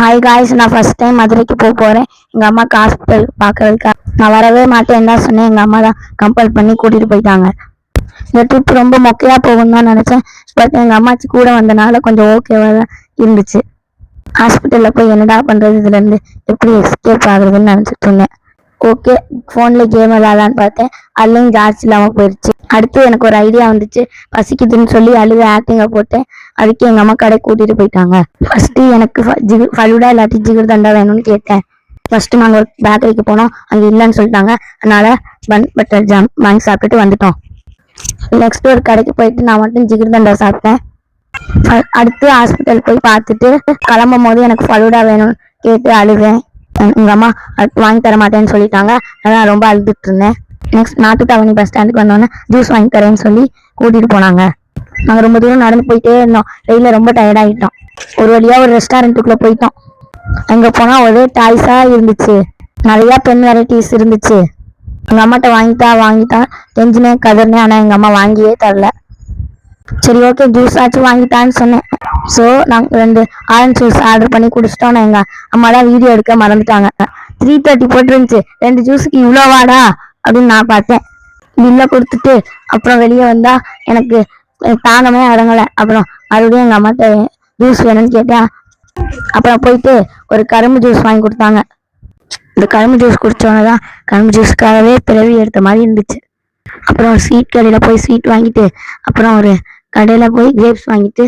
Hi guys, நான் first time மதுரைக்கு போகிறேன். எங்கள் அம்மாவுக்கு ஹாஸ்பிட்டல் பார்க்கறதுக்கு நான் வரவே மாட்டேன்னு தான் சொன்னேன். எங்கள் அம்மா தான் கம்பல் பண்ணி கூட்டிகிட்டு போயிட்டாங்க. இந்த ட்ரிப் ரொம்ப மொக்கையாக போகும்னு தான் நினச்சேன். பட் எங்கள் அம்மாச்சி கூட வந்தனால கொஞ்சம் ஓகேவாக தான் இருந்துச்சு. ஹாஸ்பிட்டலில் போய் என்னடா பண்ணுறது, இதுலேருந்து எப்படி எஸ்கேப் ஆகுறதுன்னு நினச்சிட்டு இருந்தேன். ஓகே, ஃபோனில் கேம் விளாட்லான்னு பார்த்தேன். அதுலேயும் சார்ஜ் இல்லாமல் போயிடுச்சு. அடுத்து எனக்கு ஒரு ஐடியா வந்துச்சு. பசிக்குதுன்னு சொல்லி அழுது ஆக்டிங்கை போட்டேன். அதுக்கு எங்கள் அம்மா கடைக்கு கூட்டிகிட்டு போயிட்டாங்க. ஃபஸ்ட்டு எனக்கு ஃபலூடா இல்லாட்டி ஜிகர்தண்டா வேணும்னு கேட்டேன். ஃபஸ்ட்டு நாங்கள் ஒரு பேக்கரிக்கு போனோம். அங்கே இல்லைன்னு சொல்லிட்டாங்க. அதனால் பன் பட்டர் ஜாம் வாங்கி சாப்பிட்டுட்டு வந்துட்டோம். நெக்ஸ்ட் ஒரு கடைக்கு போயிட்டு நான் மட்டும் ஜிகர்தண்டா சாப்பிட்டேன். அடுத்து ஹாஸ்பிட்டல் போய் பார்த்துட்டு கிளம்பும் போது எனக்கு ஃபலூடா வேணும்னு கேட்டு அழுவேன். எங்கள் அம்மா வாங்கி தர மாட்டேன்னு சொல்லிட்டாங்க. அதான் ரொம்ப அழுதுட்டு இருந்தேன். நெக்ஸ்ட் நாட்டுத்தாவணி பஸ் ஸ்டாண்டுக்கு வந்தோன்னே ஜூஸ் வாங்கி தரேன்னு சொல்லி கூட்டிகிட்டு போனாங்க. நாங்கள் ரொம்ப தூரம் நடந்து போயிட்டே இருந்தோம். வெயிலில் ரொம்ப டயர்டாகிட்டோம். ஒரு வழியாக ஒரு ரெஸ்டாரண்ட்டுக்குள்ளே போயிட்டோம். அங்கே போனால் ஒரே டாய்ஸாக இருந்துச்சு. நிறையா பென் வெரைட்டிஸ் இருந்துச்சு. எங்கள் அம்மாட்ட வாங்கிட்டா டென்ஷனே கதறினேன். ஆனால் எங்கள் அம்மா வாங்கியே தரல. சரி, ஓகே, ஜூஸ் ஆச்சும் வாங்கிட்டான்னு சொன்னேன். ஸோ நாங்கள் 2 ஆரஞ்சு ஜூஸ் ஆர்டர் பண்ணி குடிச்சிட்டோம். எங்கள் அம்மா தான் வீடியோ எடுக்க மறந்துட்டாங்க. 330 போட்டுருந்துச்சு. 2 ஜூஸுக்கு இவ்வளோ வாடா அப்படின்னு நான் பார்த்தேன். பில்லை கொடுத்துட்டு அப்புறம் வெளியே வந்தா எனக்கு தாங்கமே அடங்கலை. அப்புறம் மறுபடியும் எங்கள் அம்மாட்ட ஜூஸ் வேணும்னு கேட்டேன். அப்புறம் போயிட்டு ஒரு கரும்பு ஜூஸ் வாங்கி கொடுத்தாங்க. இந்த கரும்பு ஜூஸ் குடித்தோன்னே தான் கரும்பு ஜூஸ்க்காகவே பிறவி எடுத்த மாதிரி இருந்துச்சு. அப்புறம் ஒரு ஸ்வீட் கடையில் போய் ஸ்வீட் வாங்கிட்டு அப்புறம் ஒரு கடையில் போய் கிரேப்ஸ் வாங்கிட்டு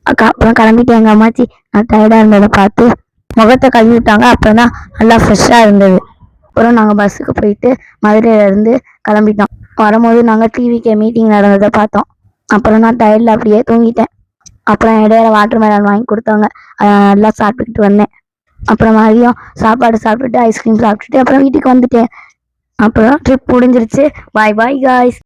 அப்புறம் கிளம்பிட்டு எங்கள் அம்மாச்சி நான் டயர்டாக இருந்ததை பார்த்து முகத்தை கழுவி விட்டாங்க. அப்புறம் தான் நல்லா ஃப்ரெஷ்ஷாக இருந்தது. அப்புறம் நாங்கள் பஸ்ஸுக்கு போயிட்டு மதுரையிலேருந்து கிளம்பிட்டோம். வரும்போது நாங்கள் டிவிக்கு மீட்டிங் நடந்ததை பார்த்தோம். அப்புறம் நான் டயர்டில் அப்படியே தூங்கிட்டேன். அப்புறம் இடையில வாட்டர் மெலன் வாங்கி கொடுத்தாங்க. நல்லா சாப்பிட்டுக்கிட்டு வந்தேன். அப்புறம் மதியம் சாப்பாடு சாப்பிட்டுட்டு ஐஸ்கிரீம் சாப்பிட்டுட்டு அப்புறம் வீட்டுக்கு வந்துட்டேன். அப்புறம் ட்ரிப் முடிஞ்சிருச்சு. பாய் பாய் காய்ஸ்.